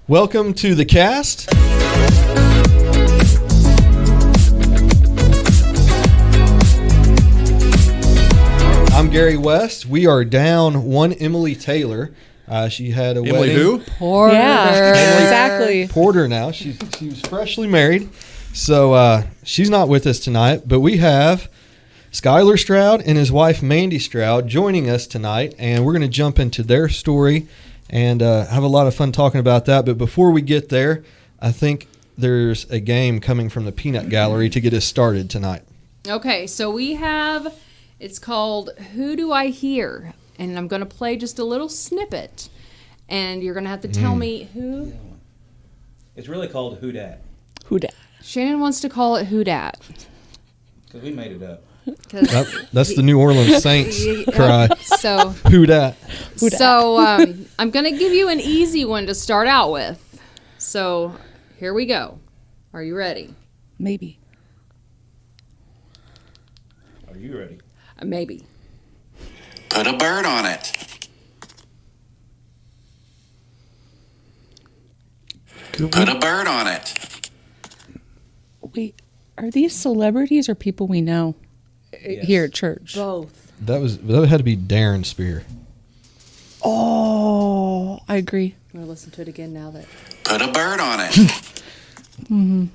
Welcome to the cast. I'm Gary West. We are down one Emily Taylor. She had a Emily wedding. who? Porter. Yeah, exactly. Porter now. She was freshly married. So she's not with us tonight, but we have Skylar Stroud and his wife Mandy Stroud joining us tonight, and we're going to jump into their story and have a lot of fun talking about that. But before we get there, I think there's a game coming from the Peanut Gallery to get us started tonight. Okay, so we have, it's called Who Do I Hear? And I'm going to play just a little snippet, and you're going to have to tell me who. It's really called Who Dat. Who dat? Shannon wants to call it Who Dat. Because we made it up. That's the New Orleans Saints cry. So, Who dat? so I'm going to give you an easy one to start out with. So here we go. Are you ready? Maybe. Are you ready? Maybe. Put a bird on it. Put a bird on it. Wait, are these celebrities or people we know here at church? Both. That had to be Darren Spear. Oh, I agree. I'm going to listen to it again now that. Put a bird on it.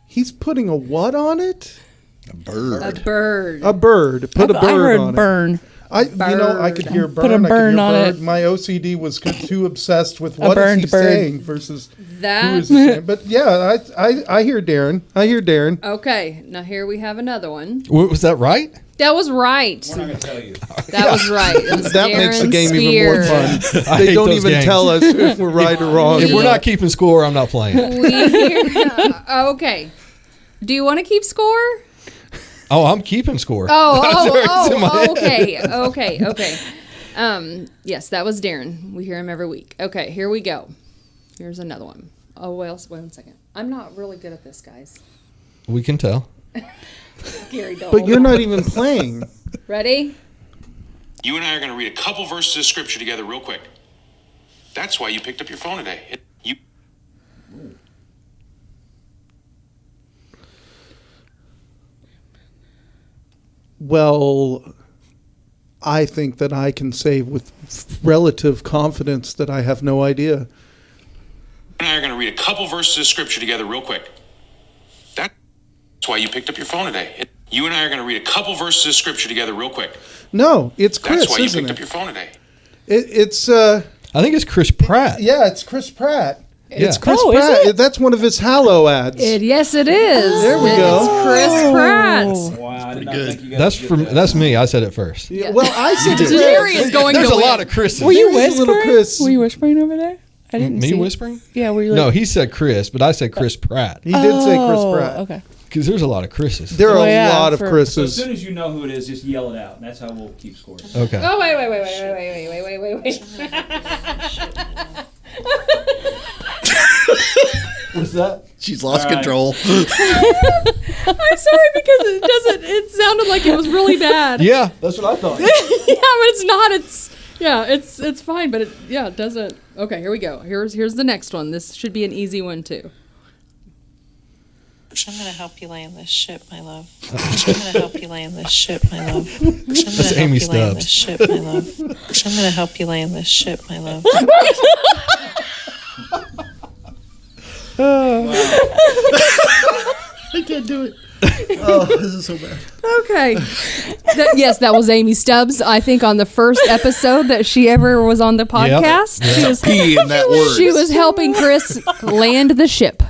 He's putting a what on it? A bird. A bird. A bird. Put a I bird heard on it. burn. I could hear burn. Put a I could burn hear on bird. it. My OCD was too obsessed with what is burned he bird. saying versus who That. is he saying. But yeah, I hear Darren. I hear Darren. Okay, now here we have another one. Was that right? That was right. We're not going to tell you. That was right. It was That makes the Darren game Spear. even more fun. I They hate don't those even games. tell us if we're right or wrong. If we're not keeping score, I'm not playing. We hear, okay. Do you want to keep score? Oh, I'm keeping score. Okay. Yes, that was Darren. We hear him every week. Okay, here we go. Here's another one. Oh, well, wait 1 second. I'm not really good at this, guys. We can tell. Gary, don't. But you're not even playing. Ready? You and I are going to read a couple verses of scripture together real quick. That's why you picked up your phone today. Well, I think that I can say with relative confidence that I have no idea. You and I are going to read a couple verses of scripture together real quick. That's why you picked up your phone today. You and I are going to read a couple verses of scripture together real quick. No, it's Chris, That's why you isn't picked it? up your phone today. It's I think it's Chris Pratt. yeah, it's Chris Pratt. It's Chris Oh, is Pratt. it? That's one of his Hallow ads. Yes, it is. There we go. It's Chris Pratt. Wow, I did not think you guys That's would from get that. that's me. I said it first. Yeah, well, I said it. Jerry is going There's to a win. lot of Chris's. Were you There's a little whispering? Chris. Were you whispering over there? I didn't Me see. whispering? Yeah, were you like... No, he said Chris, but I said Chris Pratt He did say Chris Oh, Pratt. okay. because there's a lot of Chris's. There are Oh, yeah, a lot of for- So as Chris's. soon as you know who it is, just yell it out. And that's how we'll keep score. Okay. Oh, wait. What's that? She's lost control. I'm sorry because it sounded like it was really bad. Yeah, that's what I thought. Yeah, but it's not. It's fine, but it doesn't. Okay, here we go. Here's the next one. This should be an easy one too. I'm going to help you land this ship, my love. I'm going to help you land this ship, my love. That's Amy Land this Stubbs. ship, my love. I'm going to help you land this ship, my love. I can't do it. Oh, this is so bad. Okay. Yes, that was Amy Stubbs. I think on the first episode that she ever was on the podcast, P in that word. she was helping Chris land the ship.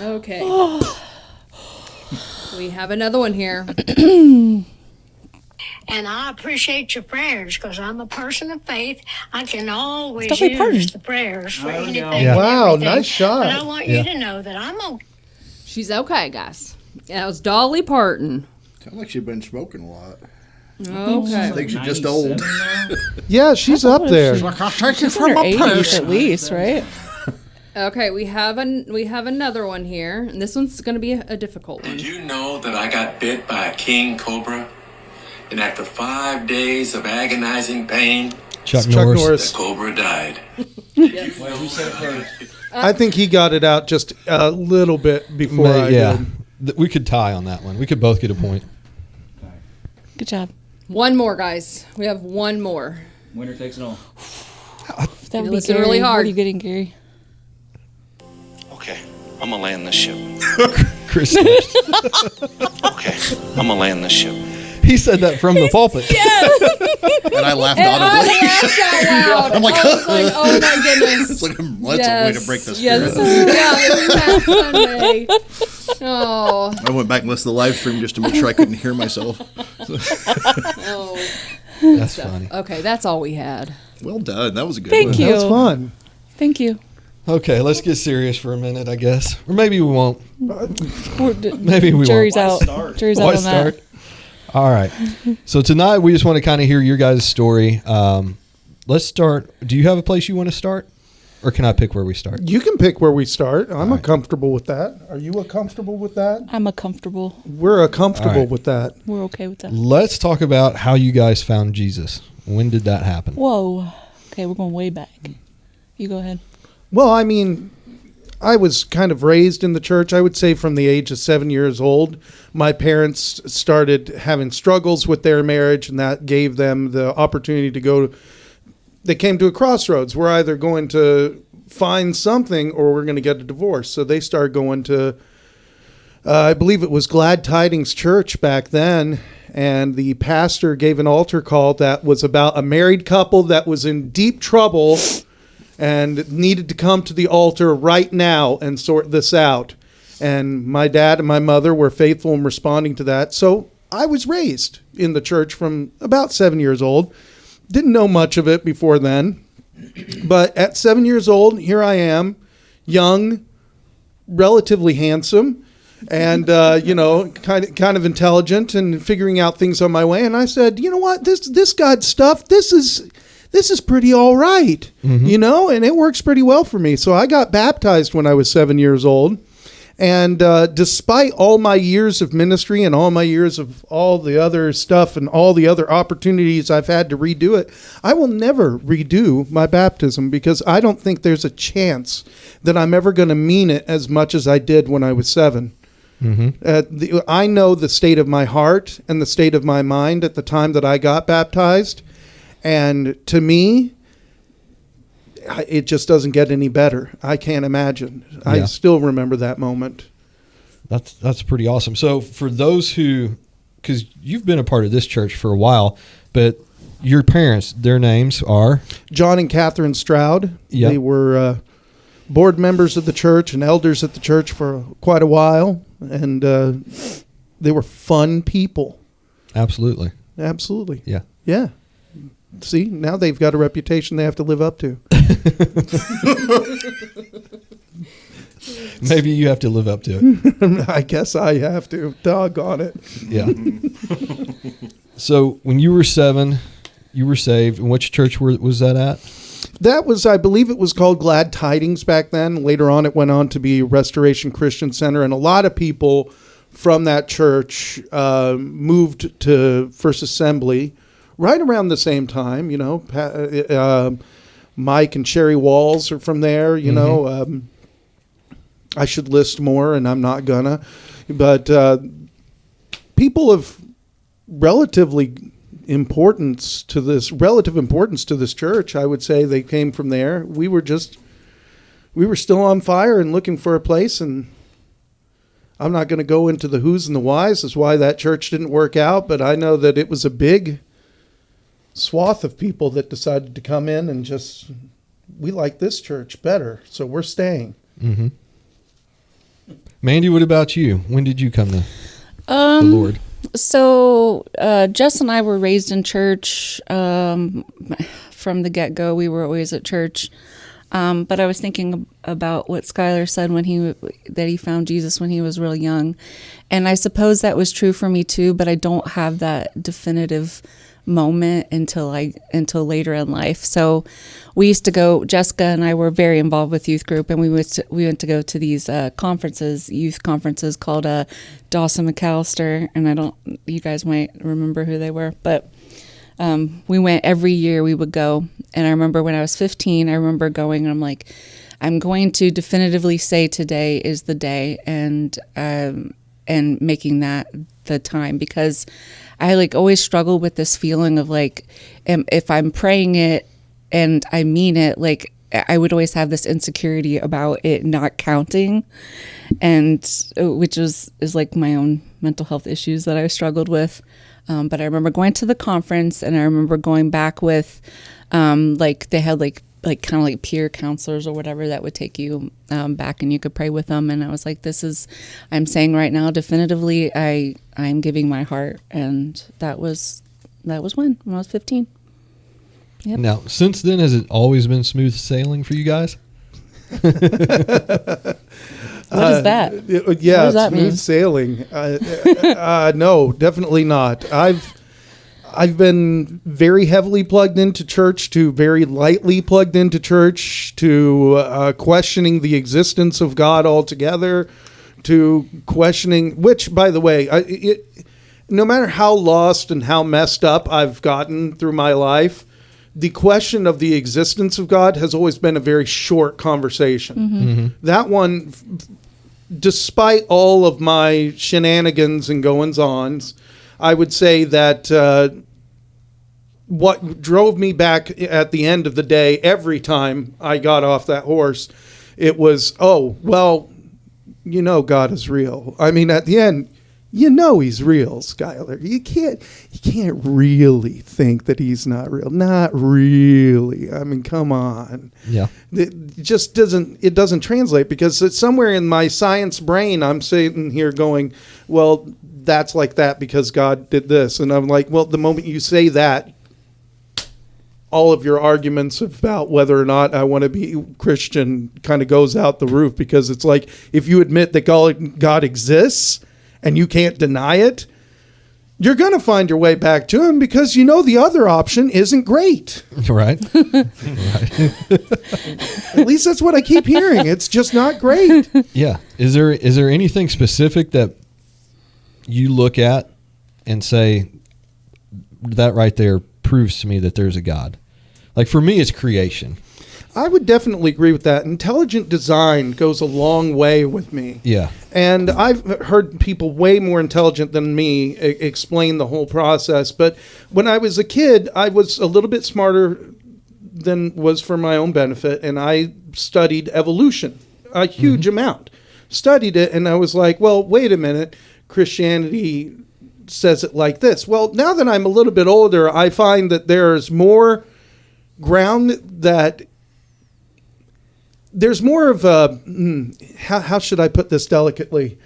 Okay. We have another one here. And I appreciate your prayers because I'm a person of faith. I can always Dolly Parton. use the prayers for There we anything. go. and Wow, everything. nice shot. But I want you to know that I'm okay. She's okay, guys. That was Dolly Parton. Sounds like she's been smoking a lot. Okay. I think she's just old. 97 now? Yeah, she's up there. Like, I'll take you She's in her 80s at least, right? Okay, we have another one here, and this one's going to be a difficult one. Did you know that I got bit by a king cobra? And after 5 days of agonizing pain, Chuck Chuck Norris. Norris. the cobra died. Well, we said it first. I think he got it out just a little bit before I did. We could tie on that one. We could both get a point. Good job. One more, guys. We have one more. Winner takes it all. That would be listen Gary. really hard. What are you getting, Gary? Okay, I'm gonna land this ship. Chris. Okay, I'm gonna land this ship. He said that from the pulpit. Yes. And I laughed And I audibly. laughed out loud. I'm like, I was like, oh my goodness. It's like, well, that's a way to break this. Yeah, this is Sunday. Oh. I went back and listened to the live stream just to make sure I couldn't hear myself. Oh. That's funny. Okay, that's all we had. Well done. That was a good Thank one. you. That was fun. Thank you. Okay, let's get serious for a minute, I guess. Or maybe we won't. Maybe Maybe we Jury's won't. out. Start. Jury's Why out on that. start? All right. So tonight we just want to kind of hear your guys' story. Let's start. Do you have a place you want to start? Or can I pick where we start? You can pick where we start. I'm right. comfortable with that. Are you comfortable with that? I'm a comfortable. We're comfortable All right. with that. We're okay with that. Let's talk about how you guys found Jesus. When did that happen? Whoa. Okay, we're going way back. You go ahead. Well, I mean, I was kind of raised in the church. I would say from the age of 7 years old, my parents started having struggles with their marriage, and that gave them the opportunity to go. They came to a crossroads. We're either going to find something or we're going to get a divorce. So they started going to, I believe it was Glad Tidings Church back then. And the pastor gave an altar call that was about a married couple that was in deep trouble and needed to come to the altar right now and sort this out. And my dad and my mother were faithful in responding to that. So I was raised in the church from about 7 years old. Didn't know much of it before then. But at 7 years old, here I am, young, relatively handsome, and kind of intelligent and figuring out things on my way. And I said, you know what, this God stuff, this is pretty all right, and it works pretty well for me. So I got baptized when I was 7 years old. And despite all my years of ministry and all my years of all the other stuff and all the other opportunities I've had to redo it, I will never redo my baptism because I don't think there's a chance that I'm ever going to mean it as much as I did when I was 7. I know the state of my heart and the state of my mind at the time that I got baptized. And to me, it just doesn't get any better. I can't imagine. Yeah. I still remember that moment. That's pretty awesome. So for those who, because you've been a part of this church for a while, but your parents, their names are? John and Catherine Stroud. Yep. They were board members of the church and elders at the church for quite a while. And they were fun people. Absolutely. Absolutely. Yeah. Yeah. See, now they've got a reputation they have to live up to. Maybe you have to live up to it. I guess I have to. Doggone it. Yeah. So when you were 7, you were saved. And which church was that at? That was, I believe it was called Glad Tidings back then. Later on, it went on to be Restoration Christian Center. And a lot of people from that church moved to First Assembly right around the same time. Mike and Sherry Walls are from there, I should list more, and I'm not gonna. But people of relative importance to this church, I would say they came from there. We were still on fire and looking for a place, and I'm not going to go into the who's and the whys as why that church didn't work out, but I know that it was a big swath of people that decided to come in and just, we like this church better, so we're staying. Mm-hmm. Mandy, what about you? When did you come to the Lord? So Jess and I were raised in church from the get-go. We were always at church. But I was thinking about what Skylar said that he found Jesus when he was real young. And I suppose that was true for me too, but I don't have that definitive moment until later in life. So we used to go, Jessica and I were very involved with youth group, and we went to go to these youth conferences called Dawson McAllister, and you guys might remember who they were, but We went every year. We would go, and I remember when I was 15, I remember going, and I'm like, I'm going to definitively say today is the day, and making that the time, because I like always struggle with this feeling of like, if I'm praying it and I mean it, like I would always have this insecurity about it not counting, and which is like my own mental health issues that I struggled with. But I remember going to the conference, and I remember going back with, like they had like kind of like peer counselors or whatever that would take you back, and you could pray with them. And I was like, I'm saying right now, definitively, I'm giving my heart. And that was when I was 15. Yep. Now, since then, has it always been smooth sailing for you guys? What is that? Yeah, what does that smooth mean? sailing. No, definitely not. I've been very heavily plugged into church to very lightly plugged into church to questioning the existence of God altogether to questioning, which, by the way, no matter how lost and how messed up I've gotten through my life, the question of the existence of God has always been a very short conversation. Mm-hmm. That one, despite all of my shenanigans and goings-ons, I would say that what drove me back at the end of the day, every time I got off that horse, it was, oh, well, you know God is real. I mean, at the end, you know he's real, Skylar. You can't really think that he's not real. Not really. I mean, come on. Yeah. It just doesn't translate, because it's somewhere in my science brain, I'm sitting here going, well, that's like that because God did this. And I'm like, well, the moment you say that, all of your arguments about whether or not I want to be Christian kind of goes out the roof, because it's like, if you admit that God exists and you can't deny it, you're going to find your way back to him, because you know the other option isn't great. Right. Right. At least that's what I keep hearing. It's just not great. Yeah. Is there anything specific that you look at and say, that right there proves to me that there's a God? Like, for me, it's creation. I would definitely agree with that. Intelligent design goes a long way with me. Yeah. And I've heard people way more intelligent than me explain the whole process. But when I was a kid, I was a little bit smarter than was for my own benefit. And I studied evolution a huge amount. Studied it, and I was like, well, wait a minute. Christianity says it like this. Well, now that I'm a little bit older, I find that there's more ground that there's more of a, how should I put this delicately?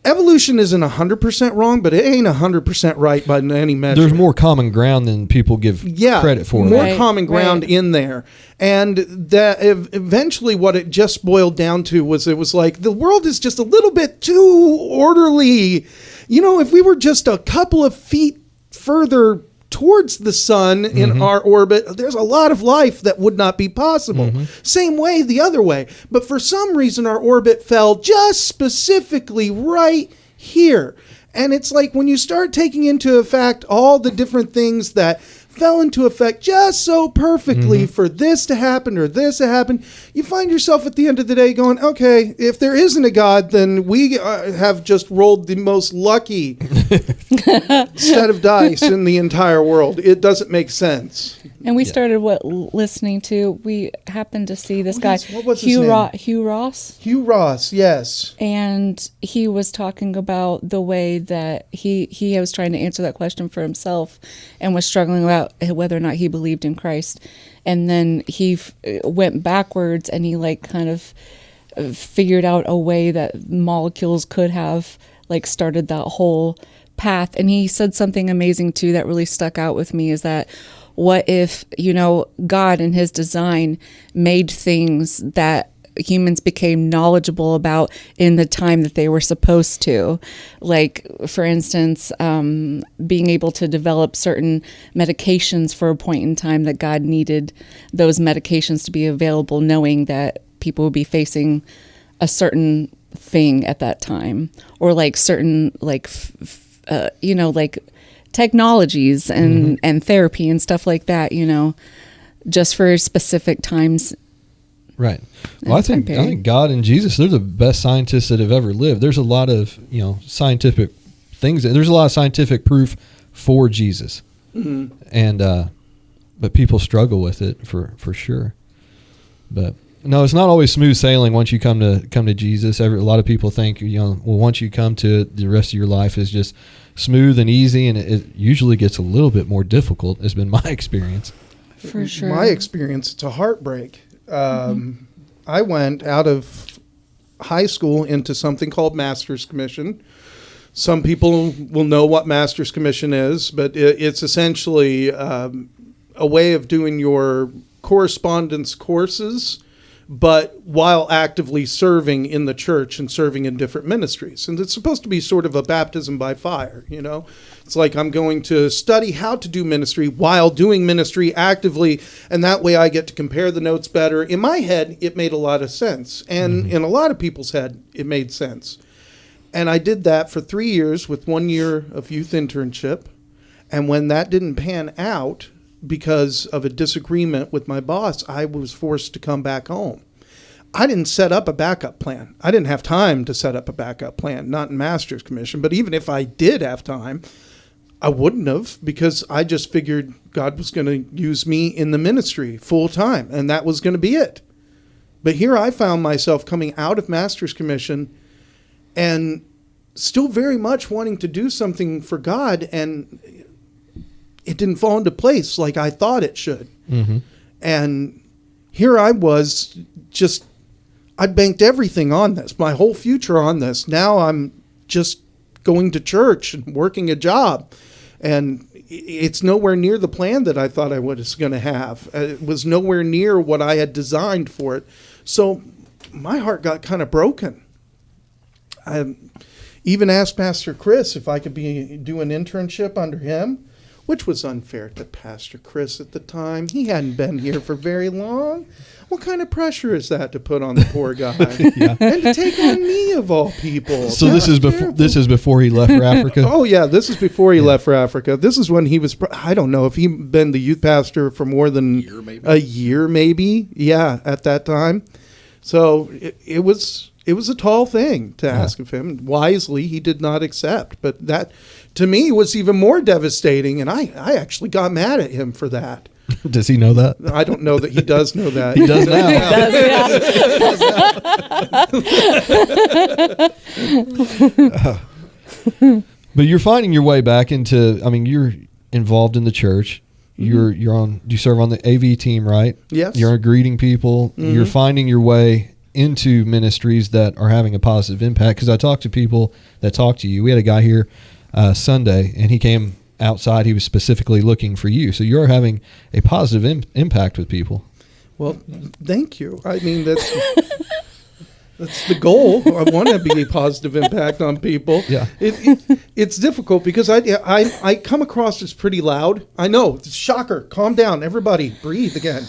Evolution isn't 100% wrong, but it ain't 100% right by any measure. There's more common ground than people give credit for. More common ground in there. And that eventually what it just boiled down to was, it was like, the world is just a little bit too orderly. You know, if we were just a couple of feet further towards the sun in our orbit, there's a lot of life that would not be possible. Same way the other way. But for some reason, our orbit fell just specifically right here. And it's like, when you start taking into effect all the different things that fell into effect just so perfectly for this to happen or this to happen, you find yourself at the end of the day going, okay, if there isn't a God, then we have just rolled the most lucky set of dice in the entire world. It doesn't make sense. And we started listening to. We happened to see this guy, what was his name? Hugh Ross. Hugh Ross, yes. And he was talking about the way that he was trying to answer that question for himself, and was struggling about whether or not he believed in Christ. And then he went backwards, and he like kind of figured out a way that molecules could have like started that whole path. And he said something amazing too that really stuck out with me, is that, what if, God in his design made things that humans became knowledgeable about in the time that they were supposed to? Like, for instance, being able to develop certain medications for a point in time that God needed those medications to be available, knowing that people would be facing a certain thing at that time, or like certain, like, like technologies and therapy and stuff like that, just for specific times. Right. Well, I think God and Jesus, they're the best scientists that have ever lived. There's a lot of, scientific things. There's a lot of scientific proof for Jesus. Mm-hmm. And, but people struggle with it for sure. But no, it's not always smooth sailing once you come to Jesus. A lot of people think, once you come to it, the rest of your life is just smooth and easy, and it usually gets a little bit more difficult. Has been my experience. For sure. My experience, it's a heartbreak. I went out of high school into something called Master's Commission. Some people will know what Master's Commission is, but it's essentially a way of doing your correspondence courses, but while actively serving in the church and serving in different ministries. And it's supposed to be sort of a baptism by fire, It's like I'm going to study how to do ministry while doing ministry actively, and that way I get to compare the notes better. In my head, it made a lot of sense, and in a lot of people's head, it made sense. And I did that for 3 years with 1 year of youth internship, and when that didn't pan out, because of a disagreement with my boss, I was forced to come back home. I didn't set up a backup plan. I didn't have time to set up a backup plan, not in Master's Commission. But even if I did have time, I wouldn't have, because I just figured God was going to use me in the ministry full time, and that was going to be it. But here I found myself coming out of Master's Commission and still very much wanting to do something for God, and it didn't fall into place like I thought it should. Mm-hmm. And here I was, I'd banked everything on this, my whole future on this. Now I'm just going to church and working a job. And it's nowhere near the plan that I thought I was going to have. It was nowhere near what I had designed for it. So my heart got kind of broken. I even asked Pastor Chris if I could do an internship under him, which was unfair to Pastor Chris at the time. He hadn't been here for very long. What kind of pressure is that to put on the poor guy? Yeah. And to take on me of all people. So this is before he left for Africa? Oh yeah, this is before he left for Africa. This is when he was, I don't know if he'd been the youth pastor for more than a year maybe. Yeah, at that time. So it was a tall thing to ask of him. Wisely, he did not accept. But that, to me, was even more devastating, and I actually got mad at him for that. Does he know that? I don't know that he does know that. He does now. But you're finding your way back into, you're involved in the church. Mm-hmm. Do you serve on the AV team, right? Yes. You're greeting people. Mm-hmm. You're finding your way into ministries that are having a positive impact. Because I talked to people that talk to you. We had a guy here Sunday, and he came outside. He was specifically looking for you. So you're having a positive impact with people. Well, thank you. I mean, that's the goal. I want to be a positive impact on people. Yeah. It's difficult because I come across as pretty loud. I know. Shocker. Calm down. Everybody. Breathe again.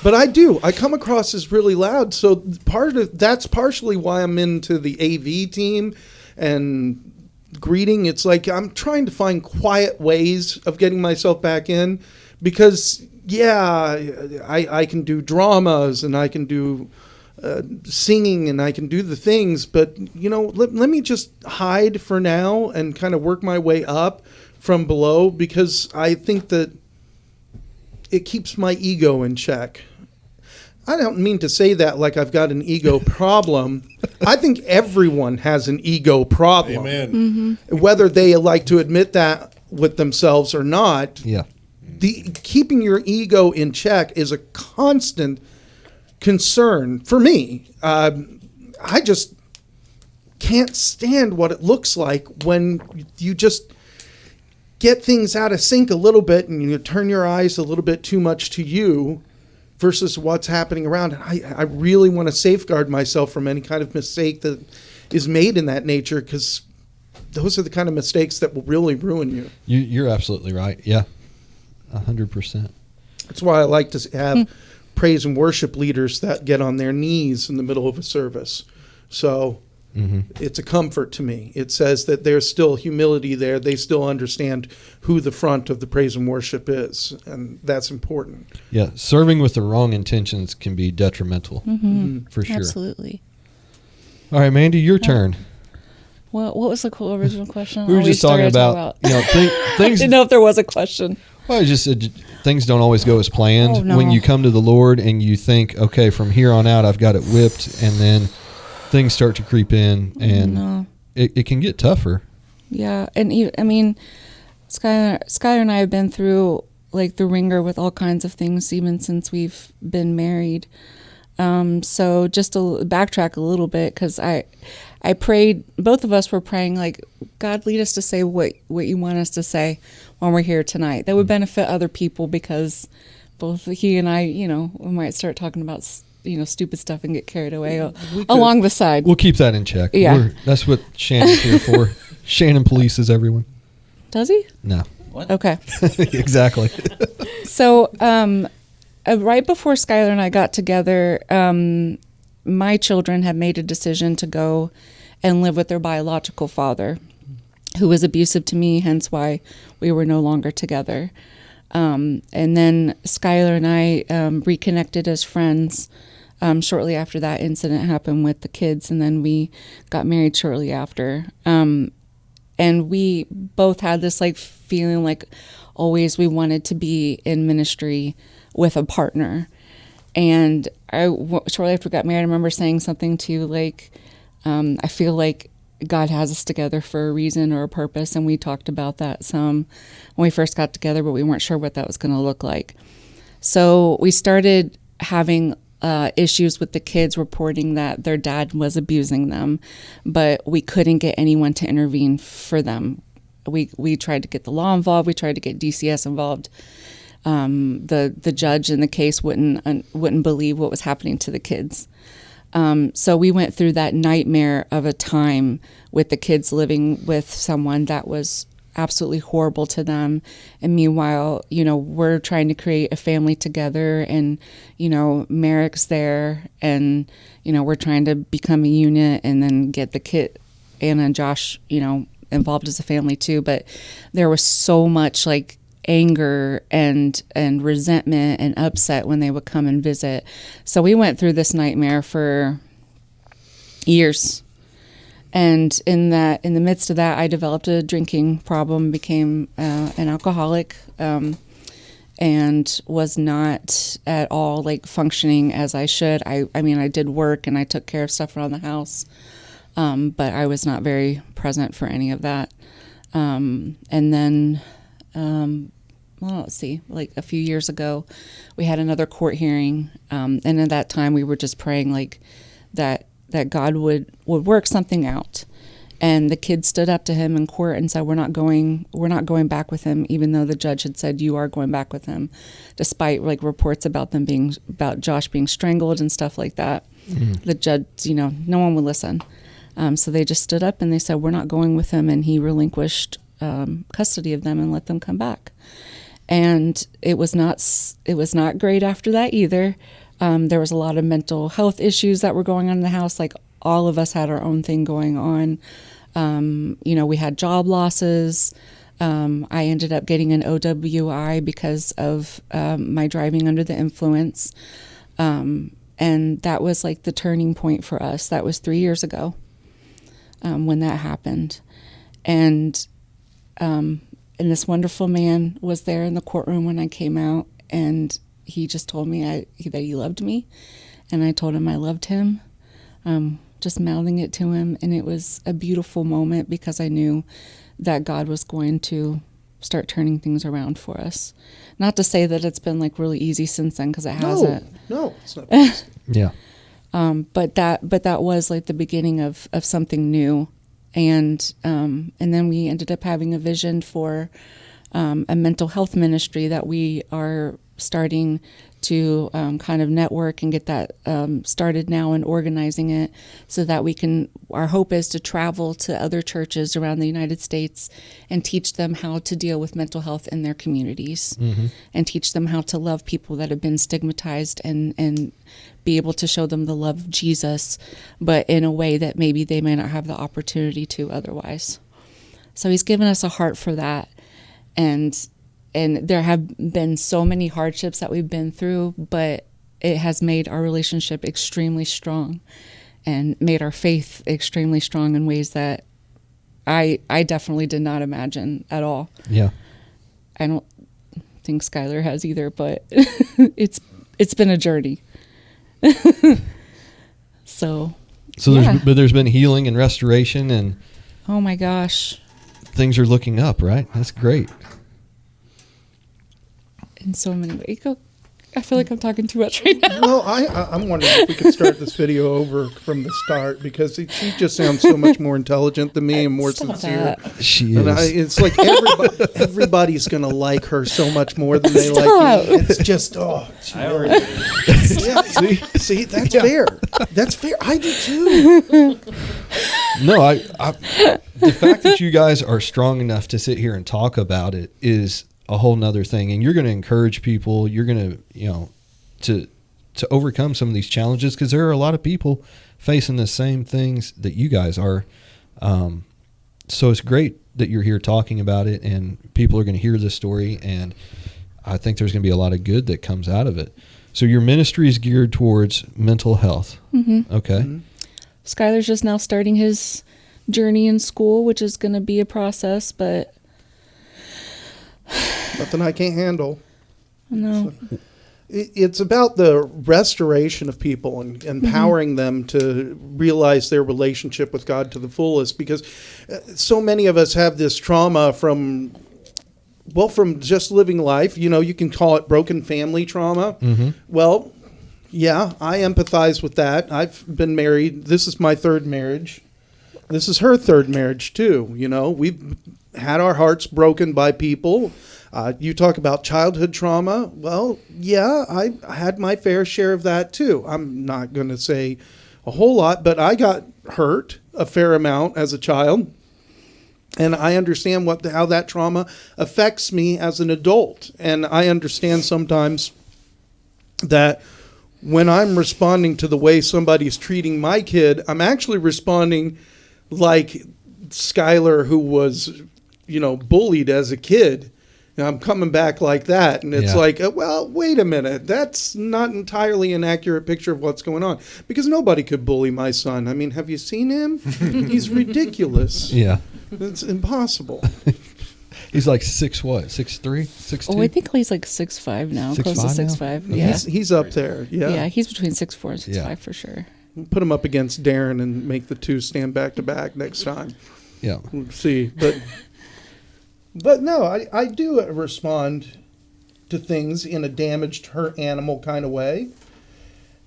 But I do. I come across as really loud. So that's partially why I'm into the AV team and greeting. It's like I'm trying to find quiet ways of getting myself back in, because I can do dramas and I can do singing and I can do the things, but let me just hide for now and kind of work my way up from below, because I think that it keeps my ego in check. I don't mean to say that like I've got an ego problem. I think everyone has an ego problem. Amen. Mm-hmm. Whether they like to admit that with themselves or not. Yeah. Keeping your ego in check is a constant concern for me. I just can't stand what it looks like when you just get things out of sync a little bit and you turn your eyes a little bit too much to you versus what's happening around. And I really want to safeguard myself from any kind of mistake that is made in that nature, because those are the kind of mistakes that will really ruin you. You're absolutely right. Yeah, 100%. That's why I like to have praise and worship leaders that get on their knees in the middle of a service. So It's a comfort to me. It says that there's still humility there. They still understand who the front of the praise and worship is, and that's important. Yeah, serving with the wrong intentions can be detrimental, for sure. Absolutely. All right, Mandy, your turn. Well, what was the original question? We were just talking about things. I didn't know if there was a question. Well, it's just things don't always go as planned. Oh, no. When you come to the Lord and you think, okay, from here on out, I've got it whipped, and then things start to creep in, and it can get tougher. Yeah, and I mean, Skylar and I have been through like the ringer with all kinds of things even since we've been married. So just to backtrack a little bit, because I prayed, both of us were praying like, God, lead us to say what you want us to say when we're here tonight. That would benefit other people, because both he and I, we might start talking about, stupid stuff and get carried away along the side. We'll keep that in check. Yeah. That's what Shannon's here for. Shannon polices everyone. Does he? No. What? Okay. Exactly. So, right before Skylar and I got together, my children had made a decision to go and live with their biological father, who was abusive to me, hence why we were no longer together. And then Skylar and I reconnected as friends shortly after that incident happened with the kids, and then we got married shortly after. And we both had this like feeling like always we wanted to be in ministry with a partner. And shortly after we got married, I remember saying something to like, I feel like God has us together for a reason or a purpose. And we talked about that some when we first got together, but we weren't sure what that was going to look like. So we started having issues with the kids reporting that their dad was abusing them, but we couldn't get anyone to intervene for them. We tried to get the law involved. We tried to get DCS involved. The judge in the case wouldn't believe what was happening to the kids. So we went through that nightmare of a time with the kids living with someone that was absolutely horrible to them. And meanwhile, we're trying to create a family together, and, Merrick's there, and, we're trying to become a unit and then get the kid, Anna and Josh, involved as a family too. But there was so much like anger and resentment and upset when they would come and visit. So we went through this nightmare for years. And in the midst of that, I developed a drinking problem, became an alcoholic, and was not at all like functioning as I should. I mean, I did work and I took care of stuff around the house, but I was not very present for any of that. And then, well, let's see, like a few years ago, we had another court hearing, and at that time we were just praying like that God would work something out. And the kids stood up to him in court and said, we're not going back with him, even though the judge had said you are going back with him, despite like reports about Josh being strangled and stuff like that. Mm-hmm. The judge, no one would listen. So they just stood up and they said, we're not going with him. And he relinquished custody of them and let them come back. And it was not great after that either. There was a lot of mental health issues that were going on in the house. Like all of us had our own thing going on. We had job losses. I ended up getting an OWI because of my driving under the influence. And that was like the turning point for us. That was 3 years ago when that happened. And this wonderful man was there in the courtroom when I came out, and he just told me that he loved me, and I told him I loved him, just mouthing it to him. And it was a beautiful moment because I knew that God was going to start turning things around for us. Not to say that it's been like really easy since then, because it hasn't. No, it's not easy. Yeah. But that was like the beginning of something new. And then we ended up having a vision for a mental health ministry that we are starting to kind of network and get that started now and organizing it so that we can, our hope is to travel to other churches around the United States and teach them how to deal with mental health in their communities and teach them how to love people that have been stigmatized and be able to show them the love of Jesus, but in a way that maybe they may not have the opportunity to otherwise. So he's given us a heart for that. And there have been so many hardships that we've been through, but it has made our relationship extremely strong and made our faith extremely strong in ways that I definitely did not imagine at all. Yeah. I don't think Skylar has either, but it's been a journey. So yeah. There's been healing and restoration, and oh my gosh, things are looking up, right? That's great. In so many ways. I feel like I'm talking too much right now. No, I'm wondering if we could start this video over from the start, because she just sounds so much more intelligent than me and more sincere. She and is. It's like everybody's going to like her so much more than they like you. It's just, I already yeah, see, that's fair. That's fair. I do too. No, the fact that you guys are strong enough to sit here and talk about it is a whole nother thing, and you're going to encourage people. You're going to, to overcome some of these challenges, because there are a lot of people facing the same things that you guys are. So it's great that you're here talking about it, and people are going to hear this story, and I think there's going to be a lot of good that comes out of it. So your ministry is geared towards mental health. Mm-hmm. Okay. Mm-hmm. Skylar's just now starting his journey in school, which is going to be a process, but nothing I can't handle. no. So, it's about the restoration of people and empowering them to realize their relationship with God to the fullest, because so many of us have this trauma from just living life. You can call it broken family trauma. Mm-hmm. Well, yeah, I empathize with that. I've been married. This is my third marriage. This is her third marriage too. We've had our hearts broken by people. You talk about childhood trauma. Well, yeah, I had my fair share of that too. I'm not going to say a whole lot, but I got hurt a fair amount as a child. And I understand how that trauma affects me as an adult. And I understand sometimes that when I'm responding to the way somebody's treating my kid, I'm actually responding like Skylar, who was, bullied as a kid. And I'm coming back like that. And it's like, well, wait a minute. That's not entirely an accurate picture of what's going on. Because nobody could bully my son. I mean, have you seen him? He's ridiculous. Yeah. It's impossible. He's like 6'3", 6'2"? Oh, I think he's like 6'5" now, 6'5" close to now? 6'5". Yeah, He's up there. Yeah. yeah, he's between 6'4" and 6'5" Yeah. for sure. Put him up against Darren and make the two stand back to back next time. Yeah. We'll see. But no, I do respond to things in a damaged, hurt animal kind of way.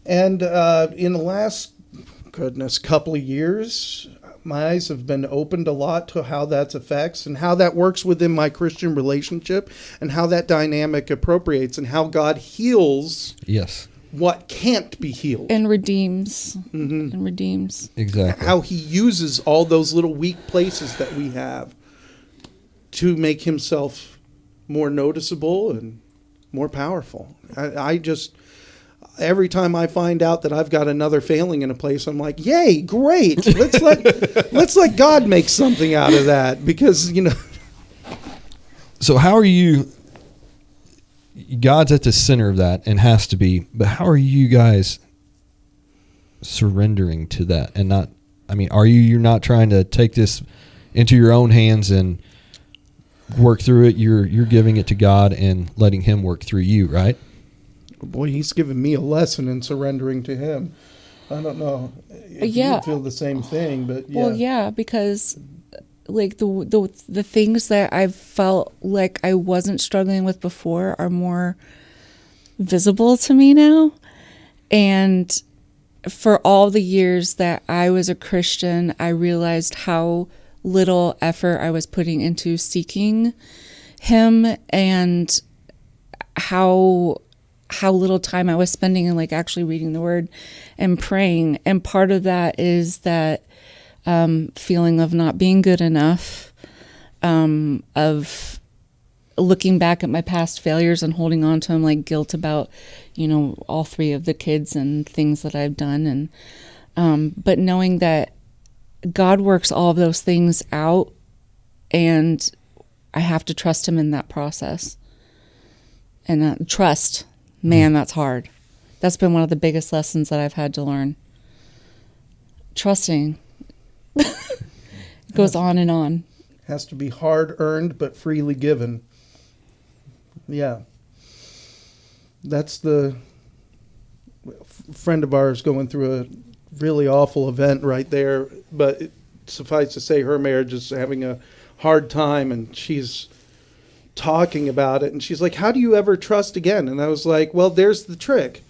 And in the last, couple of years, my eyes have been opened a lot to how that affects and how that works within my Christian relationship and how that dynamic appropriates and how God heals Yes. what can't be healed. And redeems. And redeems. Exactly. How he uses all those little weak places that we have to make himself more noticeable and more powerful. I just, every time I find out that I've got another failing in a place, I'm like, yay, great. Let's let God make something out of that, because, So how are you? God's at the center of that and has to be, but how are you guys surrendering to that and not? I mean, you're not trying to take this into your own hands and work through it. You're giving it to God and letting Him work through you, right? Boy, he's given me a lesson in surrendering to him. I don't know if you feel the same thing, but yeah. Well, yeah, because like the things that I've felt like I wasn't struggling with before are more visible to me now. And for all the years that I was a Christian, I realized how little effort I was putting into seeking Him, and how how little time I was spending in like actually reading the word and praying. And part of that is that feeling of not being good enough, of looking back at my past failures and holding on to them, like guilt about, all 3 of the kids and things that I've done. And, but knowing that God works all of those things out, and I have to trust him in that process. And trust, man, that's hard. That's been one of the biggest lessons that I've had to learn. Trusting. It goes on and on. Has to be hard earned but freely given. Yeah. That's the friend of ours going through a really awful event right there. But suffice to say, her marriage is having a hard time, and she's talking about it. And she's like, how do you ever trust again? And I was like, well, there's the trick.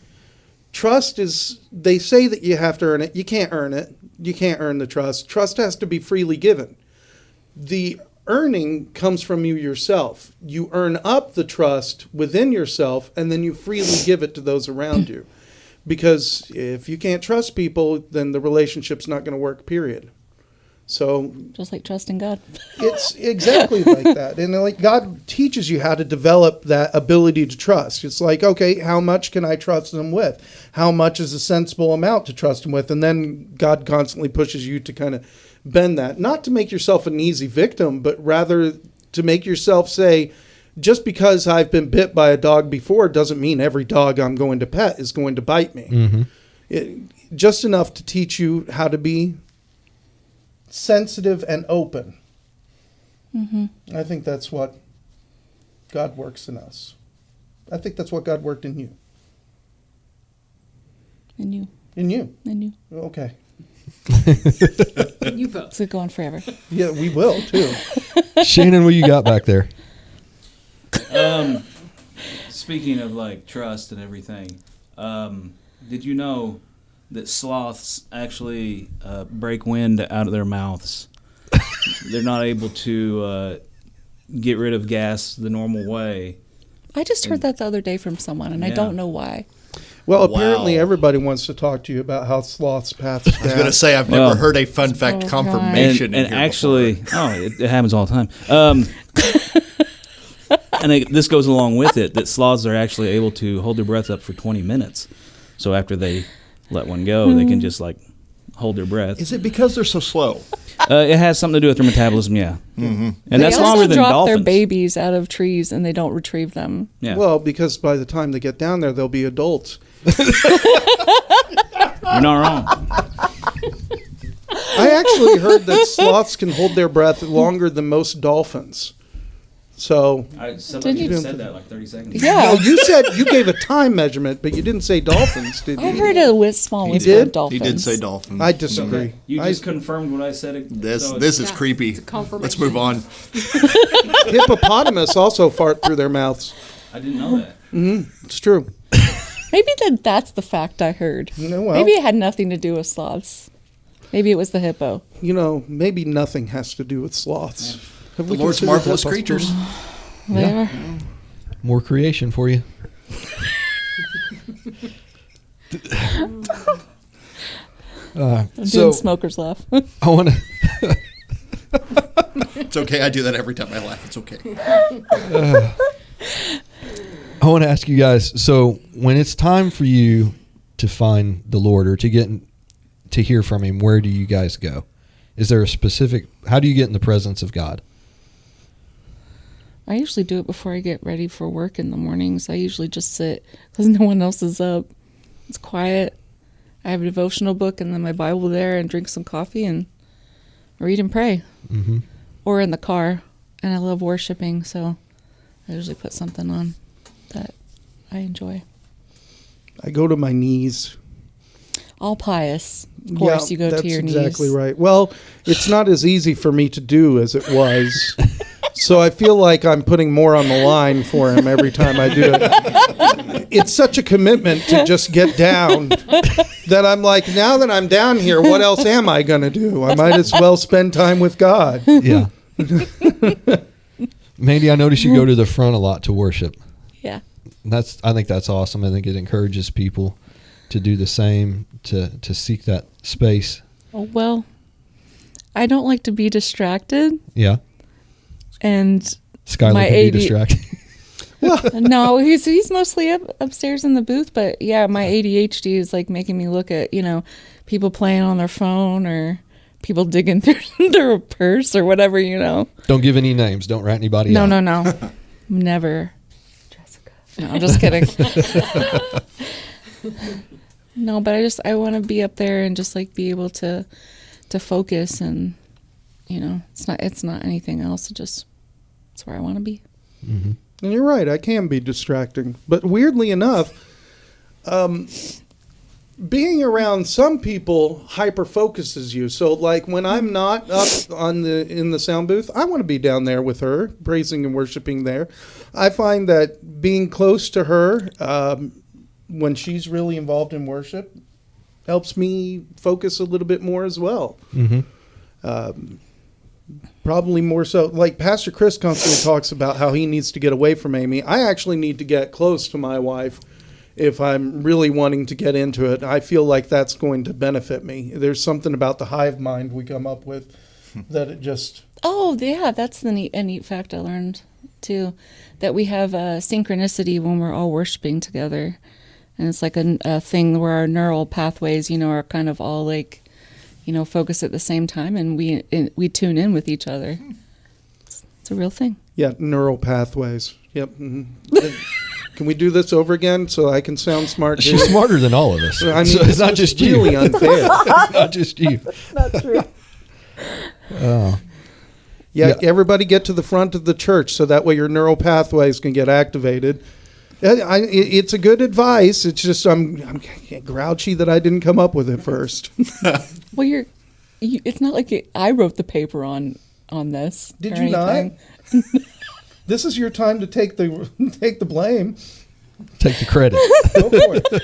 Trust is, they say that you have to earn it. You can't earn it. You can't earn the trust. Trust has to be freely given. The earning comes from you yourself. You earn up the trust within yourself, and then you freely give it to those around you. Because if you can't trust people, then the relationship's not going to work, period. So just like trusting God. It's exactly like that. And like God teaches you how to develop that ability to trust. It's like, okay, how much can I trust him with? How much is a sensible amount to trust him with? And then God constantly pushes you to kind of bend that. Not to make yourself an easy victim, but rather to make yourself say, just because I've been bit by a dog before doesn't mean every dog I'm going to pet is going to bite me. Mm-hmm. Just enough to teach you how to be sensitive and open. Mm-hmm. I think that's what God works in us. I think that's what God worked in you. In you. In you. In you. Okay. You both. It's going forever. Yeah, we will too. Shannon, what you got back there? Speaking of like trust and everything, did you know that sloths actually break wind out of their mouths? They're not able to get rid of gas the normal way. I just heard that the other day from someone, and I don't know why. Well, apparently everybody wants to talk to you about how sloths pass gas. I was going to say, I've never heard a fun fact confirmation. And actually, it happens all the time. And this goes along with it, that sloths are actually able to hold their breath up for 20 minutes. So after they let one go, they can just like hold their breath. Is it because they're so slow? It has something to do with their metabolism, yeah. Mm-hmm. And that's also longer than drop dolphins. their babies out of trees and they don't retrieve them. Yeah. Well, because by the time they get down there, they'll be adults. You're not wrong. I actually heard that sloths can hold their breath longer than most dolphins. So Somebody just said that like 30 seconds. Yeah. Well, you said you gave a time measurement, but you didn't say dolphins, did you? I heard a small whisper did? of dolphins. He did say dolphins. I disagree. Okay. You just confirmed what I said. This is creepy. Let's move on. Hippopotamus also fart through their mouths. I didn't know that. Mm-hmm. It's true. Maybe that's the fact I heard. No, well, maybe it had nothing to do with sloths. Maybe it was the hippo. Maybe nothing has to do with sloths. Yeah. The Lord's marvelous creatures. They are. More creation for you. I'm doing smoker's laugh. I want to. It's okay. I do that every time I laugh. It's okay. I want to ask you guys. So, when it's time for you to find the Lord or to hear from Him, where do you guys go? Is there a specific? How do you get in the presence of God? I usually do it before I get ready for work in the mornings. I usually just sit because no one else is up. It's quiet. I have a devotional book and then my Bible there and drink some coffee and read and pray. Mm-hmm. Or in the car. And I love worshiping, so I usually put something on that I enjoy. I go to my knees. All pious. Of course, you go to your knees. That's exactly right. Well, it's not as easy for me to do as it was. So I feel like I'm putting more on the line for him every time I do it. It's such a commitment to just get down that I'm like, now that I'm down here, what else am I going to do? I might as well spend time with God. Yeah. Mandy, I notice you go to the front a lot to worship. Yeah. I think that's awesome. I think it encourages people to do the same, to seek that space. Oh, well, I don't like to be distracted. Yeah. And Skylar my can be AD distracted. No, he's mostly upstairs in the booth, but yeah, my ADHD is like making me look at, people playing on their phone or people digging through their purse or whatever, Don't give any names. Don't rat anybody out. No. Never. Jessica. No, I'm just kidding. No, but I want to be up there and just like be able to focus, and it's not anything else. It's where I want to be. Mm-hmm. And you're right, I can be distracting. But weirdly enough, being around some people hyper focuses you. So like when I'm not up in the sound booth, I want to be down there with her, praising and worshiping there. I find that being close to her, when she's really involved in worship, helps me focus a little bit more as well. Mm-hmm. Probably more so. Like Pastor Chris constantly talks about how he needs to get away from Amy. I actually need to get close to my wife if I'm really wanting to get into it. I feel like that's going to benefit me. There's something about the hive mind we come up with that it just... Oh, yeah, that's a neat fact I learned, too, that we have synchronicity when we're all worshiping together. And it's like a thing where our neural pathways, are kind of all like, focus at the same time, and we tune in with each other. It's a real thing. Yeah, neural pathways. Yep. Mm-hmm. Can we do this over again so I can sound smart too? She's smarter than all of us. I mean, so it's not just you. Really unfair. It's not just you. That's not true. Oh. Yeah, everybody get to the front of the church so that way your neural pathways can get activated. It's a good advice. It's just I'm grouchy that I didn't come up with it first. Well, it's not like I wrote the paper on this. Did or you anything. not? This is your time to take the blame. Take the credit. Go for it.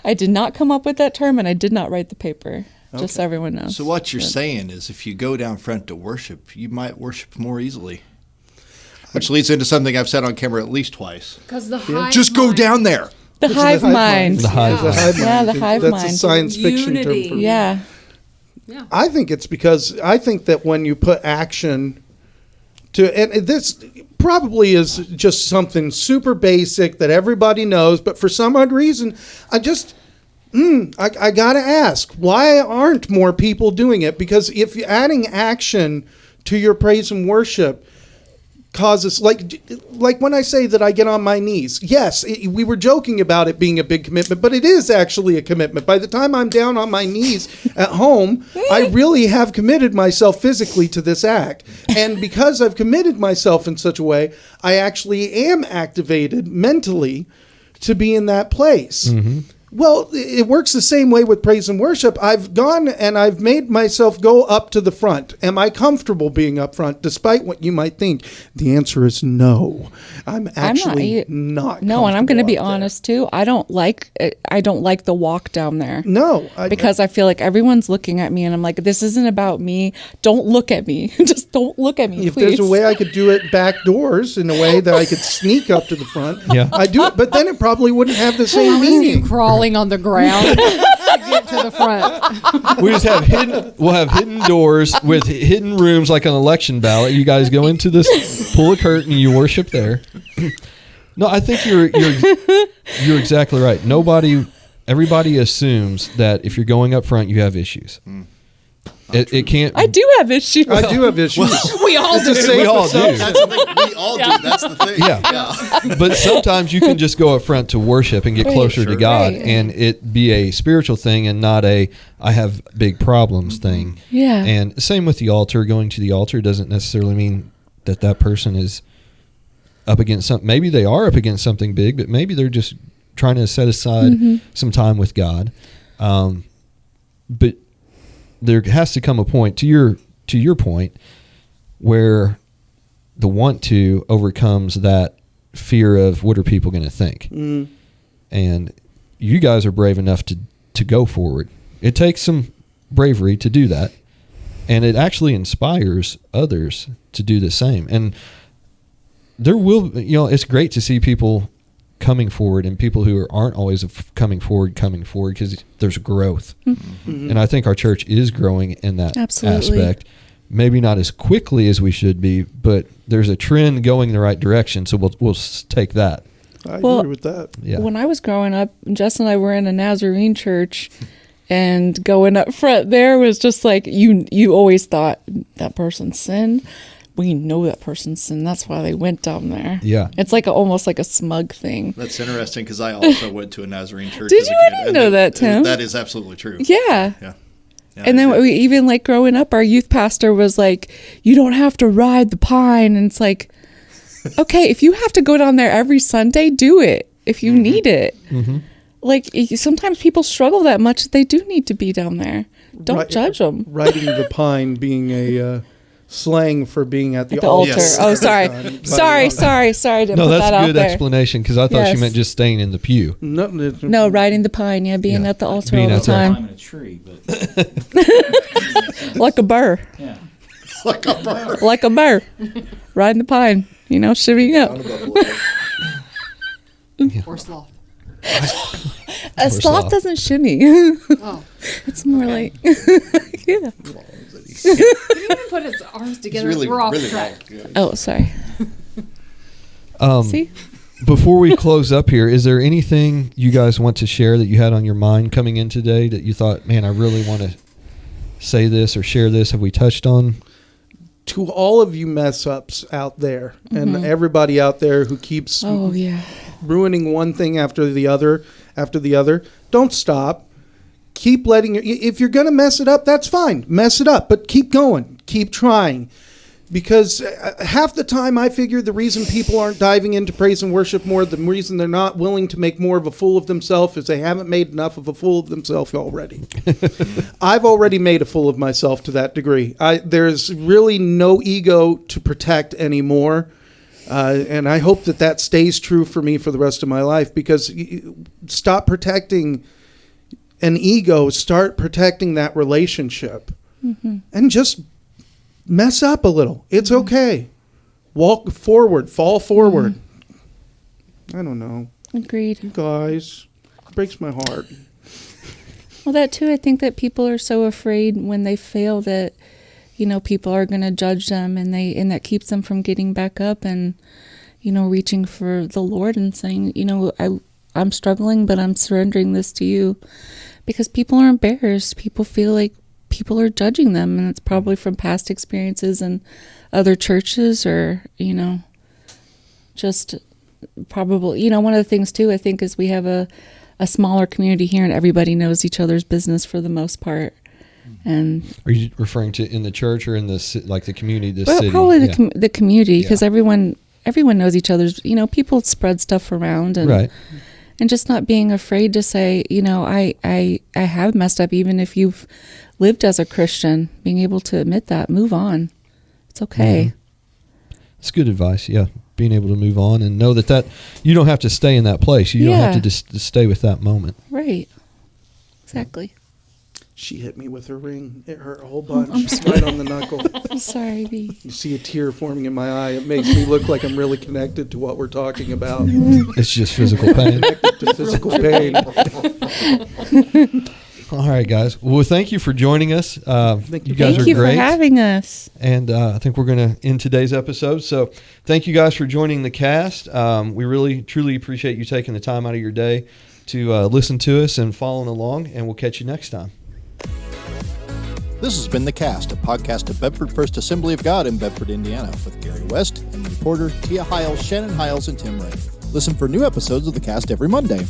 I did not come up with that term, and I did not write the paper. Just so everyone knows. So what you're saying is if you go down front to worship, you might worship more easily. Which leads into something I've said on camera at least twice. Because the hive Just go mind. down there. The hive mind. The hive mind. Yeah, the hive That's mind. a science fiction Unity. term for me. Yeah. Yeah. I think it's because I think that when you put action to, and this probably is just something super basic that everybody knows, but for some odd reason, I got to ask, why aren't more people doing it? Because if you're adding action to your praise and worship causes, like when I say that I get on my knees, yes, we were joking about it being a big commitment, but it is actually a commitment. By the time I'm down on my knees at home, I really have committed myself physically to this act. And because I've committed myself in such a way, I actually am activated mentally to be in that place. Mm-hmm. Well, it works the same way with praise and worship. I've gone and I've made myself go up to the front. Am I comfortable being up front, despite what you might think? The answer is no. I'm actually not. No, and I'm going to be comfortable up honest too. I don't like the walk down there. No, because I feel like everyone's looking at me, and I'm like, this isn't about me. Don't look at me. Just don't look at me, if please. there's a way I could do it back doors in a way that I could sneak up to the front, Yeah. I do it. But then it probably wouldn't have the same meaning. Crawling on the ground to get to the front. We just have hidden doors with hidden rooms like an election ballot. You guys go into this, pull a curtain, you worship there. No, I think you're exactly right. Everybody assumes that if you're going up front, you have issues. It can't. I do have issues. I do have issues. We all do. We all do. We all do. That's the thing. Yeah. But sometimes you can just go up front to worship and get closer to God, and it be a spiritual thing and not a I have big problems thing. Yeah. And same with the altar. Going to the altar doesn't necessarily mean that person is up against something. Maybe they are up against something big, but maybe they're just trying to set aside some time with God. But there has to come a point, to your point, where the want to overcomes that fear of what are people going to think. And you guys are brave enough to go forward. It takes some bravery to do that, and it actually inspires others to do the same. And there will, it's great to see people coming forward, and people who aren't always coming forward because there's growth. Mm-hmm. And I think our church is growing in that Absolutely. aspect. Maybe not as quickly as we should be, but there's a trend going in the right direction. So we'll take that. I Well, agree with that. Yeah. When I was growing up, Jess and I were in a Nazarene church, and going up front there was just like, you always thought that person sinned. We know that person sinned. That's why they went down there. Yeah. It's like almost like a smug thing. That's interesting because I also went to a Nazarene church. Did as a you? I kid, didn't and know that, Tim. That is absolutely true. Yeah. Yeah. And then we even like growing up, our youth pastor was like, you don't have to ride the pine. And it's like, okay, if you have to go down there every Sunday, do it if you need it. Mm-hmm. Like sometimes people struggle that much that they do need to be down there. Don't judge them. Riding the pine being a slang for being at the altar. Yes. Oh, sorry. Sorry. Didn't No, put that's that a out good there. explanation because I thought she Yes. meant just staying in the pew. No, riding the pine. Yeah, being Yeah. at the altar Being all the out there. time. Climbing a tree, but Like a burr. yeah. Like a bird. Like a burr. Riding the pine. Shivvying up. Or sloth. A sloth. sloth doesn't shimmy. Oh. It's more like, yeah. He didn't put his arms together. Really, We're off really track. long. Yeah. Oh, sorry. See? Before we close up here, is there anything you guys want to share that you had on your mind coming in today that you thought, man, I really want to say this or share this? Have we touched on? To all of you mess ups out there and everybody out there who keeps Oh, yeah. ruining one thing after the other, don't stop. Keep if you're going to mess it up, that's fine. Mess it up, but keep going. Keep trying. Because half the time I figure the reason people aren't diving into praise and worship more, the reason they're not willing to make more of a fool of themselves is they haven't made enough of a fool of themselves already. I've already made a fool of myself to that degree. There's really no ego to protect anymore. And I hope that stays true for me for the rest of my life, because stop protecting an ego, start protecting that relationship. And just mess up a little. It's okay. Walk forward. Fall forward. I don't know. Agreed. You guys, it breaks my heart. Well, that too, I think that people are so afraid when they fail that, people are going to judge them, and that keeps them from getting back up and, reaching for the Lord and saying, I'm struggling, but I'm surrendering this to you, because people are embarrassed. People feel like people are judging them, and it's probably from past experiences in other churches, or just probably one of the things too, I think, is we have a smaller community here, and everybody knows each other's business for the most part. And Are you referring to in the church or in the the community, the well, city? probably Yeah. the community, because Yeah. everyone knows each other's. People spread stuff around, and Right. and just not being afraid to say, I have messed up, even if you've lived as a Christian, being able to admit that, move on. It's okay. It's good advice, yeah. Being able to move on and know that you don't have to stay in that place. You don't have to just stay with that moment. Right. Exactly. She hit me with her ring. It hurt a whole bunch. Right on the knuckle. I'm sorry, B. You see a tear forming in my eye. It makes me look like I'm really connected to what we're talking about. It's just physical pain. Connected to physical pain. All right, guys. Well, thank you for joining us. You guys Thank are you great. for having us. And I think we're going to end today's episode. So thank you guys for joining the cast. We really, truly appreciate you taking the time out of your day to listen to us and following along. And we'll catch you next time. This has been The Cast, a podcast of Bedford First Assembly of God in Bedford, Indiana, with Gary West, Emily Porter, Tia Hiles, Shannon Hiles, and Tim Ray. Listen for new episodes of The Cast every Monday.